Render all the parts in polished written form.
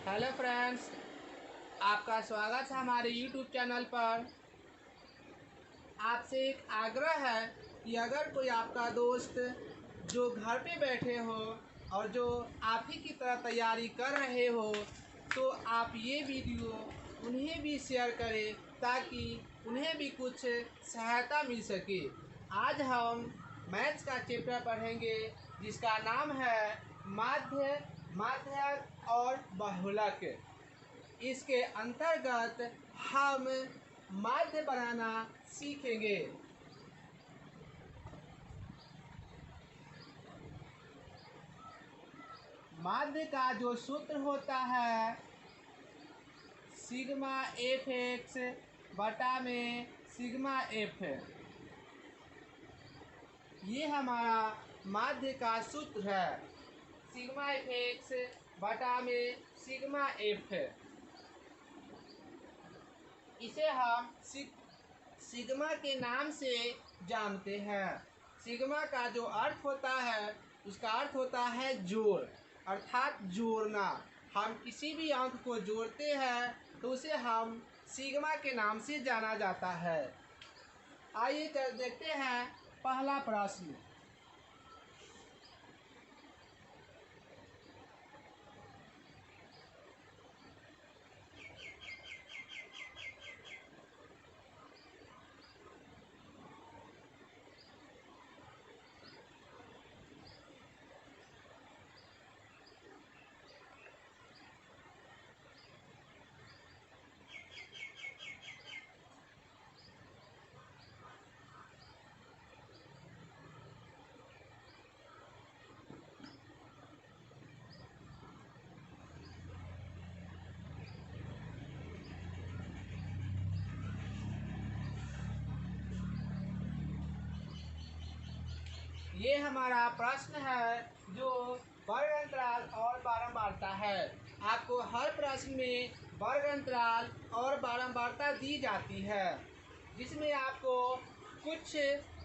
Hello friends, आपका स्वागत है हमारे यूट्यूब चैनल पर। आपसे एक आग्रह है कि अगर कोई आपका दोस्त जो घर पे बैठे हो और जो आप ही की तरह तैयारी कर रहे हो, तो आप ये वीडियो उन्हें भी शेयर करें ताकि उन्हें भी कुछ सहायता मिल सके। आज हम मैथ्स का चैप्टर पढ़ेंगे जिसका नाम है माध्य, माध्यक और बहुलक। इसके अंतर्गत हम माध्य बनाना सीखेंगे। माध्य का जो सूत्र होता है सिग्मा एफ एक्स बटा में सिग्मा एफ, ये हमारा माध्य का सूत्र है। सिग्मा एफ एक्स बटा में सिग्मा एफ, इसे हम सिग्मा के नाम से जानते हैं। सिग्मा का जो अर्थ होता है उसका अर्थ होता है जोड़, अर्थात जोड़ना। हम किसी भी अंक को जोड़ते हैं तो उसे हम सिग्मा के नाम से जाना जाता है। आइए देखते हैं पहला प्रश्न। ये हमारा प्रश्न है जो वर्ग अंतराल और बारंबारता है। आपको हर प्रश्न में वर्ग अंतराल और बारंबारता दी जाती है, जिसमें आपको कुछ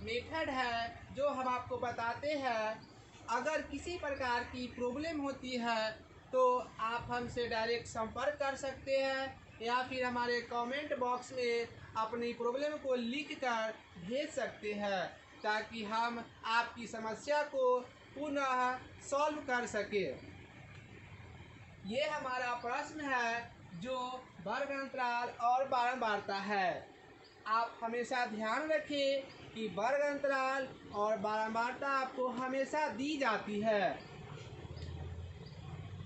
मेथड है जो हम आपको बताते हैं। अगर किसी प्रकार की प्रॉब्लम होती है तो आप हमसे डायरेक्ट संपर्क कर सकते हैं या फिर हमारे कमेंट बॉक्स में अपनी प्रॉब्लम को लिख कर भेज सकते हैं ताकि हम आपकी समस्या को पुनः सॉल्व कर सके। ये हमारा प्रश्न है जो वर्ग अंतराल और बारंबारता है। आप हमेशा ध्यान रखें कि वर्ग अंतराल और बारंबारता आपको हमेशा दी जाती है,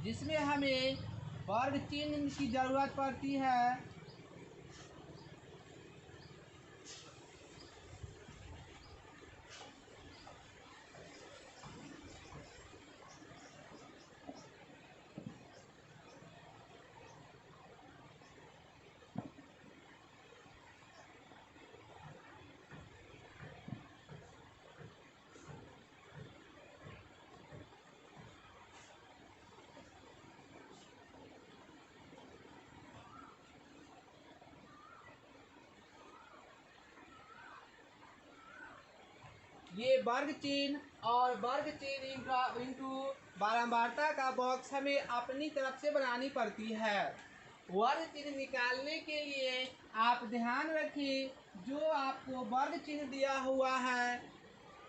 जिसमें हमें वर्ग चिन्ह की ज़रूरत पड़ती है। ये वर्ग चिन्ह और वर्ग चिन्ह इंटू बारंबारता का बॉक्स हमें अपनी तरफ से बनानी पड़ती है। वर्ग चिन्ह निकालने के लिए आप ध्यान रखिए, जो आपको वर्ग चिन्ह दिया हुआ है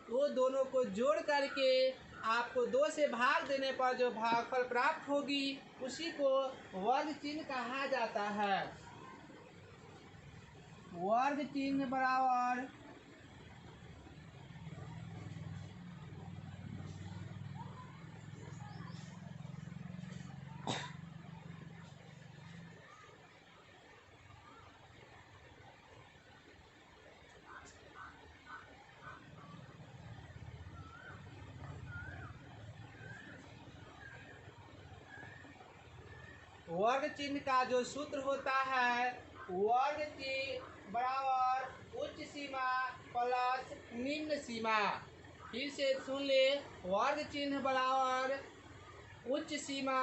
वो दोनों को जोड़ करके आपको 2 से भाग देने पर जो भागफल प्राप्त होगी उसी को वर्ग चिन्ह कहा जाता है। वर्ग चिन्ह बराबर वर्ग चिन्ह का जो सूत्र होता है वर्ग चिन्ह बराबर उच्च सीमा प्लस निम्न सीमा। फिर से सुन ले, वर्ग चिन्ह बराबर उच्च सीमा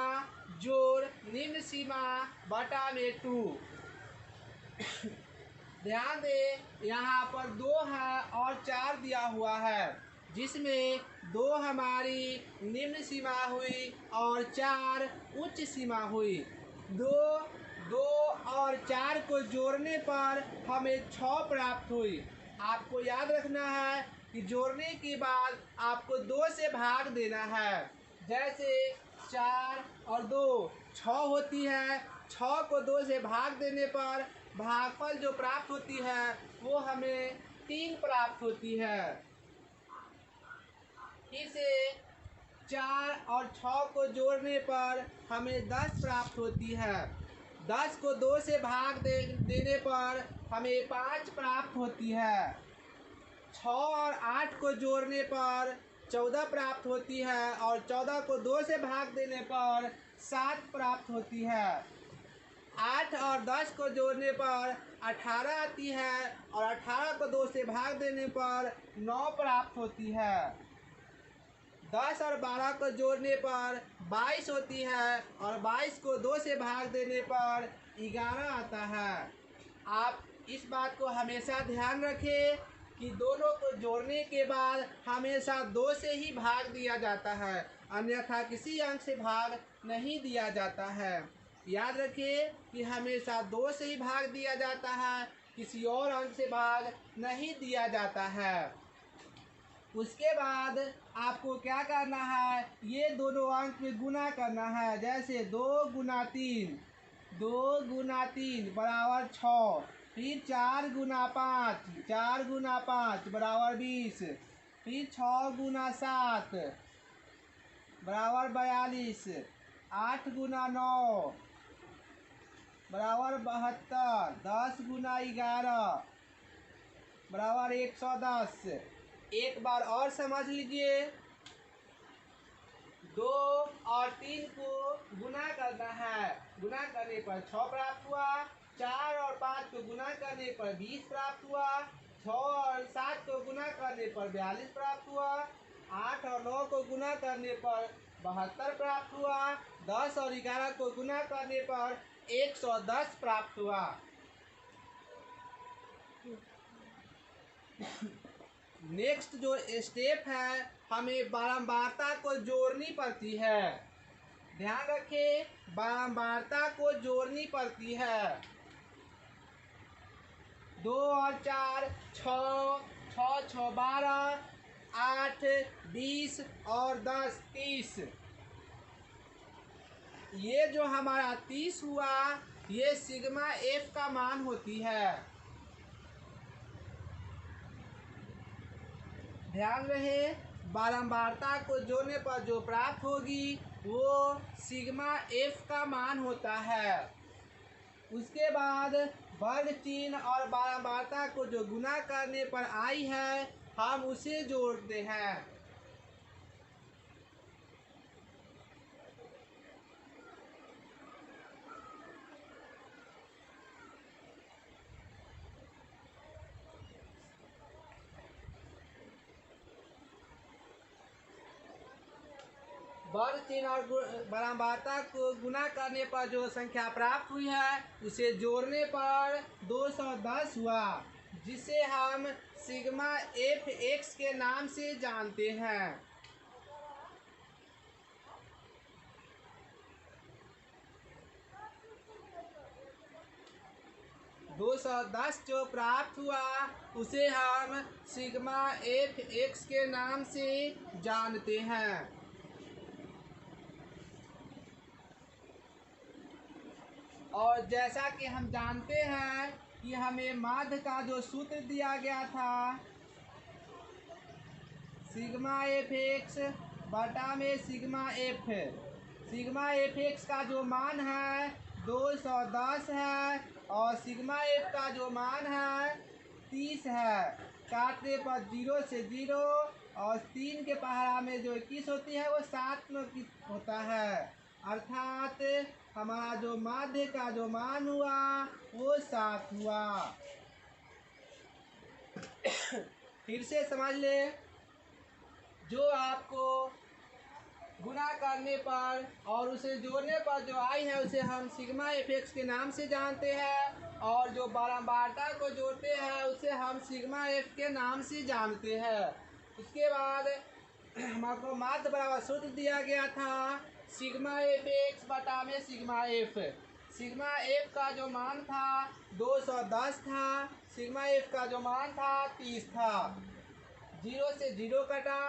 जोड़ निम्न सीमा बटा में 2। ध्यान दे, यहाँ पर 2 है और 4 दिया हुआ है, जिसमें 2 हमारी निम्न सीमा हुई और 4 उच्च सीमा हुई। दो दो और 4 को जोड़ने पर हमें 6 प्राप्त हुई। आपको याद रखना है कि जोड़ने के बाद आपको 2 से भाग देना है। जैसे 4 और 2 6 होती है। 6 को 2 से भाग देने पर भागफल जो प्राप्त होती है वो हमें 3 प्राप्त होती है। फिर से 4 और 6 को जोड़ने पर हमें 10 प्राप्त होती है। 10 को 2 से भाग देने पर हमें 5 प्राप्त होती है। 6 और 8 को जोड़ने पर 14 प्राप्त होती है और 14 को 2 से भाग देने पर 7 प्राप्त होती है। 8 और 10 को जोड़ने पर 18 आती है और 18 को 2 से भाग देने पर 9 प्राप्त होती है। 10 और 12 को जोड़ने पर 22 होती है और 22 को 2 से भाग देने पर 11 आता है। आप इस बात को हमेशा ध्यान रखें कि दोनों को जोड़ने के बाद हमेशा 2 से ही भाग दिया जाता है, अन्यथा किसी अंक से भाग नहीं दिया जाता है। याद रखिए कि हमेशा 2 से ही भाग दिया जाता है, किसी और अंक से भाग नहीं दिया जाता है। उसके बाद आपको क्या करना है, ये दोनों अंक में गुना करना है। जैसे 2 गुना 3, 2 गुना 3 बराबर 6। फिर 4 गुना 5, 4 गुना 5 बराबर 20। फिर 6 गुना 7 बराबर 42। 8 गुना 9 बराबर 72। 10 गुना 11 बराबर 110। एक बार और समझ लीजिए, 2 और 3 को गुना करना है। गुना करने पर 6 प्राप्त हुआ। 4 और 5 को गुना करने पर 20 प्राप्त हुआ। 6 और 7 को गुना करने पर 42 प्राप्त हुआ। 8 और 9 को गुना करने पर 72 प्राप्त हुआ। 10 और 11 को गुना करने पर 110 प्राप्त हुआ। नेक्स्ट जो स्टेप है, हमें बारंबारता को जोड़नी पड़ती है। ध्यान रखें, बारंबारता को जोड़नी पड़ती है। 2 और 4 6, 6 6 12, 8 20 और 10 30। ये जो हमारा 30 हुआ, ये सिग्मा एफ का मान होती है। ध्यान रहे, बारंबारता को जोड़ने पर जो प्राप्त होगी वो सिग्मा एफ का मान होता है। उसके बाद वर्ग चिन्ह और बारंबारता को जो गुना करने पर आई है, हम उसे जोड़ते हैं। वर्ग चिन्ह और बारंबारता को गुना करने पर जो संख्या प्राप्त हुई है, उसे जोड़ने पर 210 हुआ, जिसे हम सिग्मा एफ एक्स के नाम से जानते हैं। $210 जो प्राप्त हुआ उसे हम सिग्मा एफ एक्स के नाम से जानते हैं। और जैसा कि हम जानते हैं कि हमें माध्य का जो सूत्र दिया गया था, सिग्मा एफ एक्स बटा में सिग्मा एफ एक्स का जो मान है 210 है और सिग्मा एफ का जो मान है 30 है। काटने पर 0 से 0 और 3 के पहाड़ा में जो 21 होती है वो 7 में होता है, अर्थात हमारा जो माध्य का जो मान हुआ वो 7 हुआ। फिर से समझ ले, जो आपको गुना करने पर और उसे जोड़ने पर जो आई है उसे हम सिग्मा एफ एक्स के नाम से जानते हैं, और जो बारंबारता को जोड़ते हैं उसे हम सिग्मा एफ के नाम से जानते हैं। उसके बाद हमको माध्य बराबर सूत्र दिया गया था सिग्मा एफ एक्स बटा में सिग्मा एफ। सिग्मा एफ का जो मान था 210 था, सिग्मा एफ का जो मान था 30 था। 0 से 0 कटा,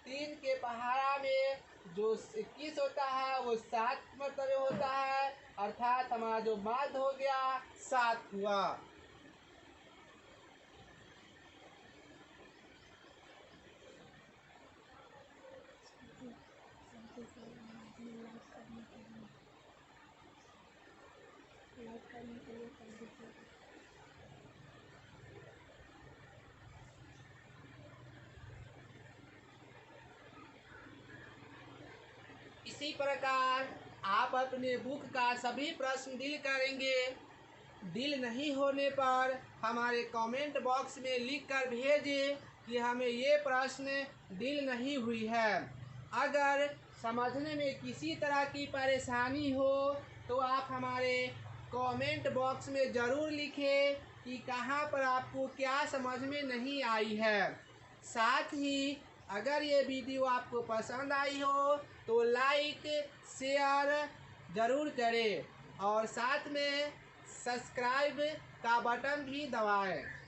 3 के पहाड़ा में जो 21 होता है वो 7 मरतबे होता है, अर्थात हमारा जो माध्य हो गया 7 हुआ। इसी प्रकार आप अपने बुक का सभी प्रश्न डील करेंगे। डील नहीं होने पर हमारे कमेंट बॉक्स में लिख कर भेजें कि हमें ये प्रश्न डील नहीं हुई है। अगर समझने में किसी तरह की परेशानी हो तो आप हमारे कमेंट बॉक्स में ज़रूर लिखें कि कहाँ पर आपको क्या समझ में नहीं आई है। साथ ही अगर ये वीडियो आपको पसंद आई हो तो लाइक शेयर ज़रूर करें और साथ में सब्सक्राइब का बटन भी दबाएं।